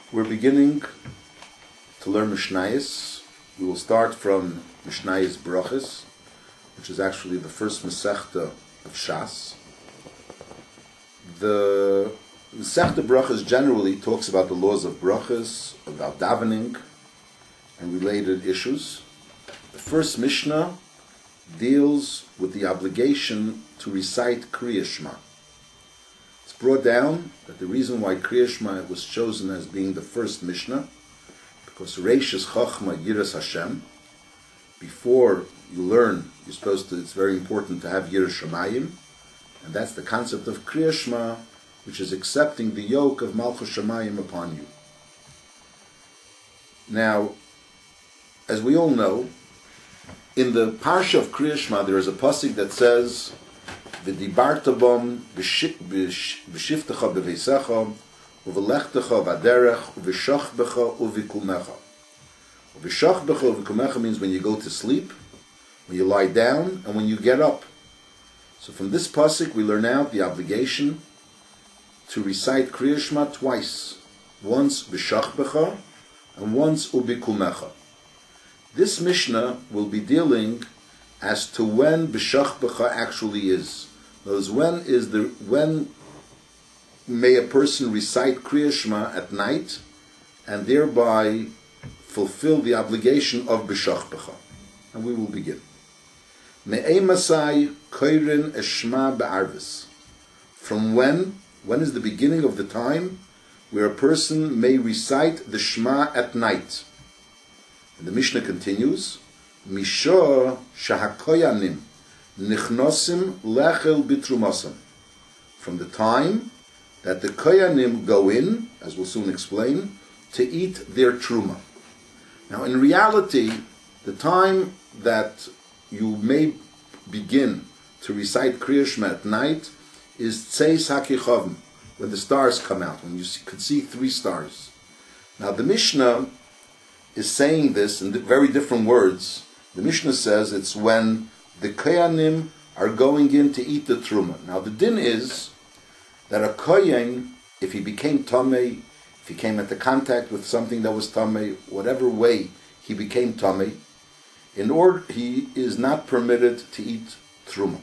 We're beginning to learn Mishnayos. We will start from Mishnayos berochas, which is actually the first Masechta of Shas. The Masechta berochas generally talks about the laws of berochas, about davening, and related issues. The first Mishnah deals with the obligation to recite Say Shema. It's brought down that the reason why Say Shema was chosen as being the first Mishnah, because Reish is Chachma Yiras Hashem. Before you learn, it's very important to have Yiras Shamayim, and that's the concept of Say Shema, which is accepting the yoke of Malchus Shamayim upon you. Now, as we all know, in the parsha of Say Shema, there is a pasuk that says, "V'dibarta bom v'shiftecha b'veisecha u'v'lechtecha v'aderech u'v'shachbecha u'v'kumecha." U'v'shachbecha u'v'kumecha means when you go to sleep, when you lie down, and when you get up. So from this pasuk, we learn out the obligation to recite Say Shema twice, once v'shachbecha and once u'v'kumecha. This Mishnah will be dealing as to when b'shachbecha actually is. In other words, when may a person recite Say Shema at night and thereby fulfill the obligation of b'shachbecha. And we will begin. Me'ei masai koirin eshma be'arvis. From when is the beginning of the time where a person may recite the Shema at night? And the Mishnah continues, Misha shahakoyanim nichnosim lechel bitrumasam. From the time that the koyanim go in, as we'll soon explain, to eat their truma. Now, in reality, the time that you may begin to recite Say Shema at night is Tzeis HaKichavim, when the stars come out, when you could see 3 stars. Now, the Mishnah is saying this in very different words. The Mishnah says it's when the koyanim are going in to eat the truma. Now the din is that a kohen, if he became tamei, if he came into contact with something that was tamei, whatever way he became tamei, he is not permitted to eat truma.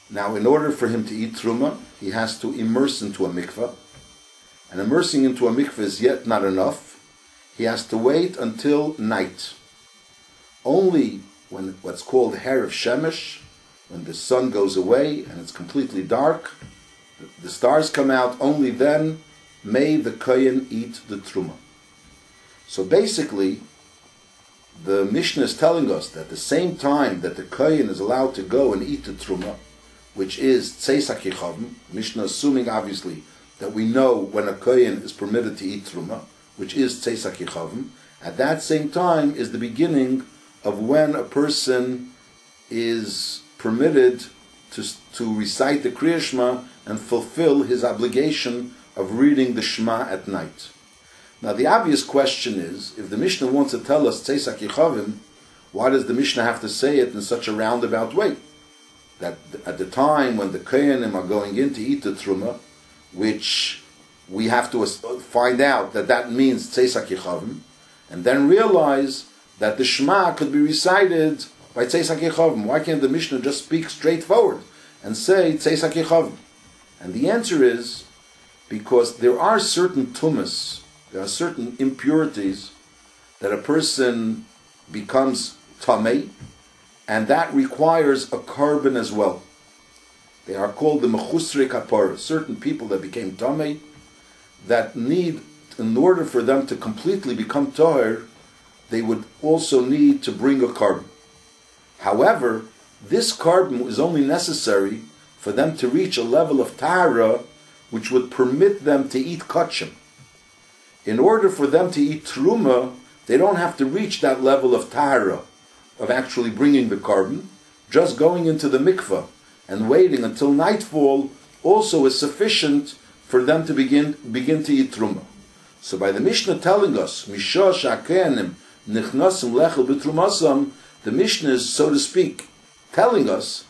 Now, in order for him to eat truma, he has to immerse into a mikveh, and immersing into a mikveh is yet not enough. He has to wait until night. Only when what's called Herav Shemesh, when the sun goes away and it's completely dark, the stars come out, only then may the kohen eat the truma. So basically, the Mishnah is telling us that the same time that the kohen is allowed to go and eat the truma, which is Tzeis HaKichavim, Mishnah assuming obviously that we know when a kohen is permitted to eat truma, which is Tzeis HaKichavim, at that same time is the beginning of when a person is permitted to recite the Say Shema and fulfill his obligation of reading the Shema at night. Now the obvious question is, if the Mishnah wants to tell us Tzeis HaKichavim, why does the Mishnah have to say it in such a roundabout way? That at the time when the Kohanim are going in to eat the Truma, which we have to find out that means Tzeis HaKichavim, and then realize that the Shema could be recited by Tzeis HaKichavim. Why can't the Mishnah just speak straightforward and say Tzeis HaKichavim? And the answer is because there are certain tumas, there are certain impurities that a person becomes tamei, and that requires a carbon as well. They are called the mechusrei kapara, certain people that became tamei, that need, in order for them to completely become tahor, they would also need to bring a carbon. However, this carbon is only necessary for them to reach a level of tahara which would permit them to eat kachim. In order for them to eat truma, they don't have to reach that level of tahara, of actually bringing the carbon. Just going into the mikveh and waiting until nightfall also is sufficient for them to begin to eat truma. So by the Mishnah telling us, Misha shakenim nichnasim lechel b'trumasam, the Mishnah is, so to speak, telling us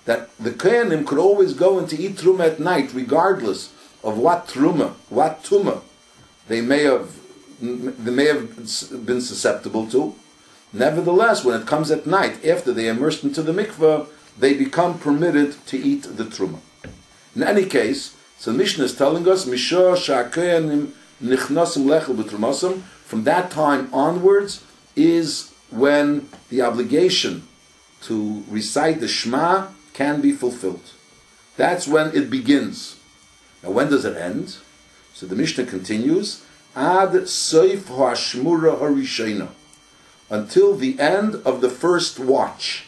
that the Kohanim could always go in to eat truma at night, regardless of what truma, what tuma they may have been susceptible to. Nevertheless, when it comes at night, after they immersed into the mikveh, they become permitted to eat the truma. In any case, so Mishnah is telling us, from that time onwards is when the obligation to recite the Shema can be fulfilled. That's when it begins. Now when does it end? So the Mishnah continues, Ad Seif Hashmura Harishena, until the end of the first watch.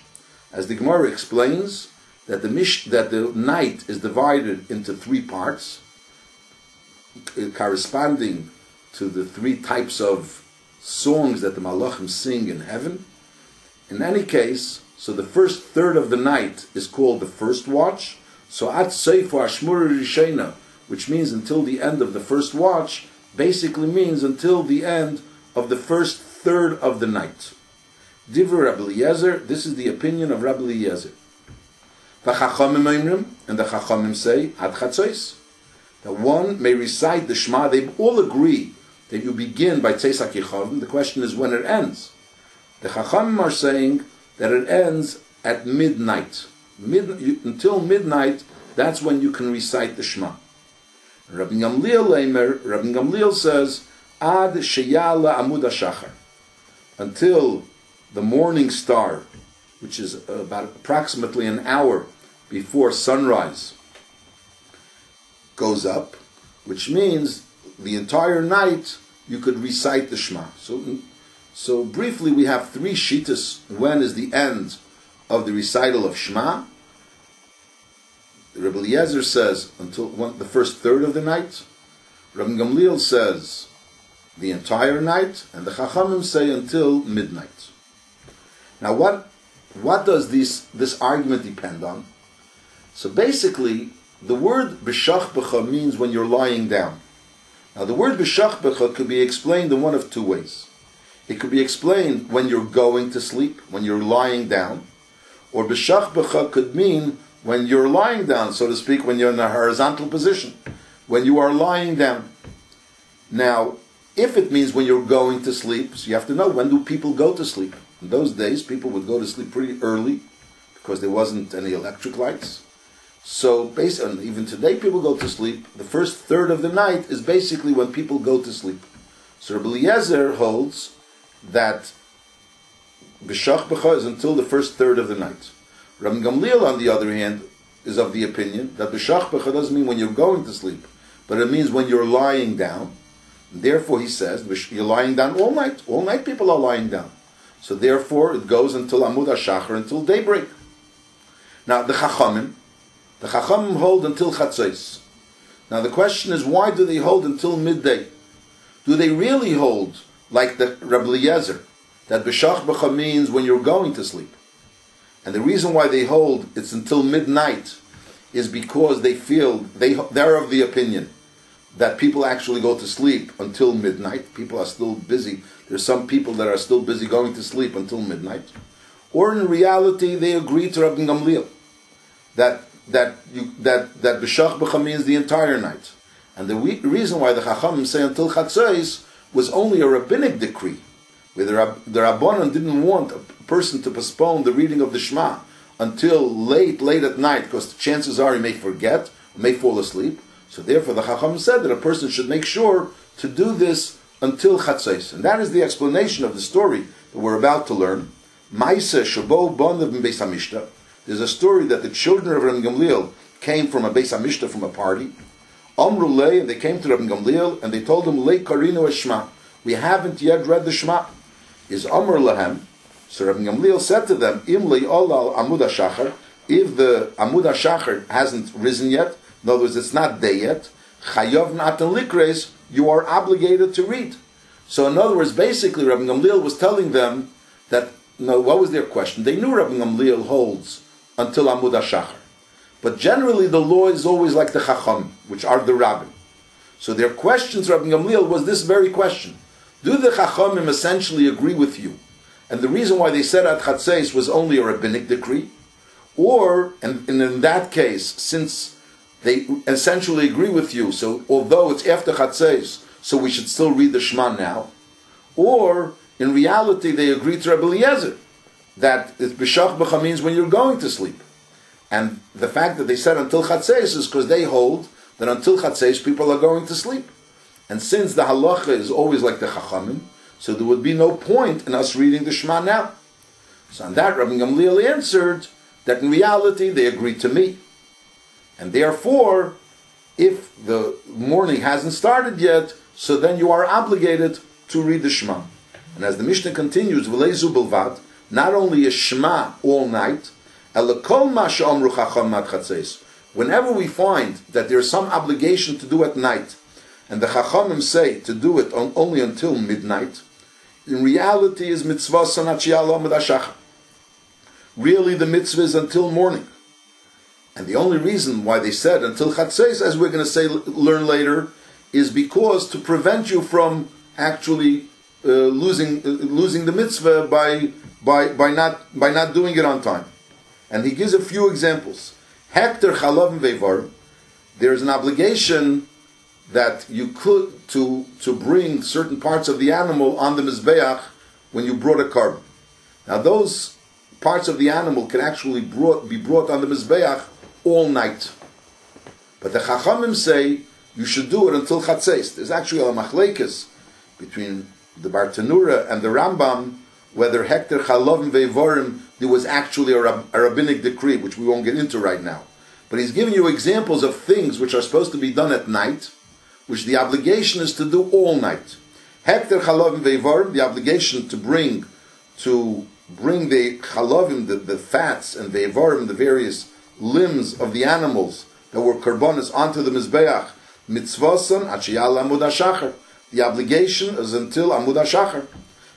As the Gemara explains, that the night is divided into three parts, corresponding to the three types of songs that the Malachim sing in heaven. In any case, so the first third of the night is called the first watch. So At Seifu Ashmur Rishena, which means until the end of the first watch, basically means until the end of the first third of the night. Divrei Rabbi Eliezer, this is the opinion of Rabbi Eliezer. The Chachamim Oimrim, and the Chachamim say, Ad Chatzos, that one may recite the Shema. They all agree that you begin by Tzeis HaKichavim. The question is when it ends. The Chachamim are saying that it ends at midnight. Until midnight, that's when you can recite the Shema. Rabbi Gamliel says, Ad Sheyala Amud HaShachar, until the morning star, which is about approximately an hour before sunrise, goes up, which means the entire night you could recite the Shema. So briefly, we have three shittas. When is the end of the recital of Shema? Rabbi Eliezer says until the first third of the night. Rabbi Gamliel says the entire night, and the Chachamim say until midnight. Now, what does this argument depend on? So basically, the word b'shachbecha means when you're lying down. Now, the word b'shachbecha could be explained in one of two ways. It could be explained when you're going to sleep, when you're lying down, or b'shachbecha could mean when you're lying down, so to speak, when you're in a horizontal position, when you are lying down. Now, if it means when you're going to sleep, so you have to know, when do people go to sleep? In those days, people would go to sleep pretty early because there wasn't any electric lights. So, basically, even today, people go to sleep. The first third of the night is basically when people go to sleep. So, Rabbi Eliezer holds that b'shach b'cha is until the first third of the night. Rabbi Gamliel, on the other hand, is of the opinion that b'shach b'cha doesn't mean when you're going to sleep, but it means when you're lying down. And therefore, he says, you're lying down all night. All night people are lying down. So therefore, it goes until Amud HaShachar, until daybreak. Now, the Chachamim hold until Chatzos. Now, the question is, why do they hold until midday? Do they really hold, like the Rabbi Eliezer, that b'shach b'cha means when you're going to sleep? And the reason why they hold it's until midnight is because they feel, they're of the opinion that people actually go to sleep until midnight. People are still busy. There's some people that are still busy going to sleep until midnight. Or in reality, they agree to Rabbi Gamliel that b'shach b'cha means the entire night. And the reason why the Chachamim say until Chatzos was only a rabbinic decree, where the Rabbanan didn't want a person to postpone the reading of the Shema until late at night, because the chances are he may forget, may fall asleep. So therefore the Chacham said that a person should make sure to do this until Chatzos. And that is the explanation of the story that we're about to learn. Maisa Shabo Bonav Beis Hamishta. There's a story that the children of Rabbi Gamliel came from a Beis Hamishta, from a party. Amru Lei, and they came to Rabbi Gamliel and they told him, Lei Karinu Shema. We haven't yet read the Shema. Is Amr Lahem. So Rabbi Gamliel said to them, Im Lei Olal Amud HaShachar. If the Amud HaShachar hasn't risen yet, in other words, it's not day yet, Chayav Natan Likres, you are obligated to read. So in other words, basically Rabbi Gamliel was telling them that, what was their question? They knew Rabbi Gamliel holds until Amud HaShachar. But generally the law is always like the Chacham, which are the Rabbin. So their questions, Rabbi Gamliel, was this very question. Do the Chachamim essentially agree with you? And the reason why they said at Chatzos was only a rabbinic decree? Or, and in that case, since they essentially agree with you, so although it's after Chatzos, so we should still read the Shema now. Or, in reality, they agreed to Rabbi Eliezer that it's B'shach B'cha means when you're going to sleep. And the fact that they said until Chatzeis is because they hold that until Chatzeis people are going to sleep. And since the halacha is always like the Chachamim, so there would be no point in us reading the Shema now. So on that, Rabbi Gamliel answered that in reality they agreed to me. And therefore, if the morning hasn't started yet, so then you are obligated to read the Shema. And as the Mishnah continues, V'leizu bilvad, not only a Shema all night, Elakol ma she'omru chacham mat chatzeis. Whenever we find that there's some obligation to do at night, and the Chachamim say to do it only until midnight, in reality is mitzvah sanat shi'ala medashach. Really the mitzvah is until morning. And the only reason why they said until Chatzeis, as we're going to say, learn later, is because to prevent you from actually losing the mitzvah by not doing it on time. And he gives a few examples. Hekter chalav vevar, there is an obligation that you could to bring certain parts of the animal on the mizbeach when you brought a carbon. Now those parts of the animal can actually be brought on the mizbeach all night. But the Chachamim say you should do it until Chatzeis. There's actually a machlekes between the Bartanura and the Rambam whether Hekter Chalavim Ve'vorim there was actually a rabbinic decree, which we won't get into right now. But he's giving you examples of things which are supposed to be done at night, which the obligation is to do all night. Hekter Chalavim Ve'vorim, the obligation to bring the chalavim, the fats, and ve'vorim, the various limbs of the animals that were karbonis onto the mizbeach, mitzvasan achiyal amud hashachar. The obligation is until amud hashachar.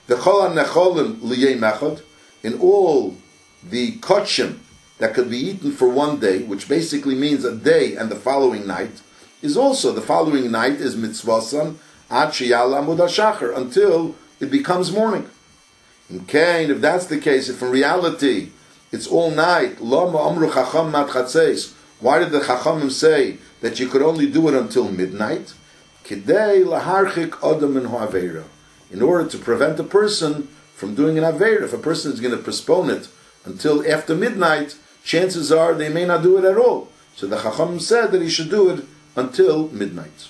The chol necholim liyei mechad, in all the kotchim that could be eaten for one day, which basically means a day and the following night, is also the following night is mitzvasan achiyal amud hashachar, until it becomes morning. In Cain, if that's the case, if in reality it's all night, Lama Amru Chacham Mat Chatzeis, why did the Chachamim say that you could only do it until midnight? Kidei laharchik adam min ha'aveira, in order to prevent a person from doing an aveira. If a person is going to postpone it until after midnight, chances are they may not do it at all. So the Chachamim said that he should do it until midnight.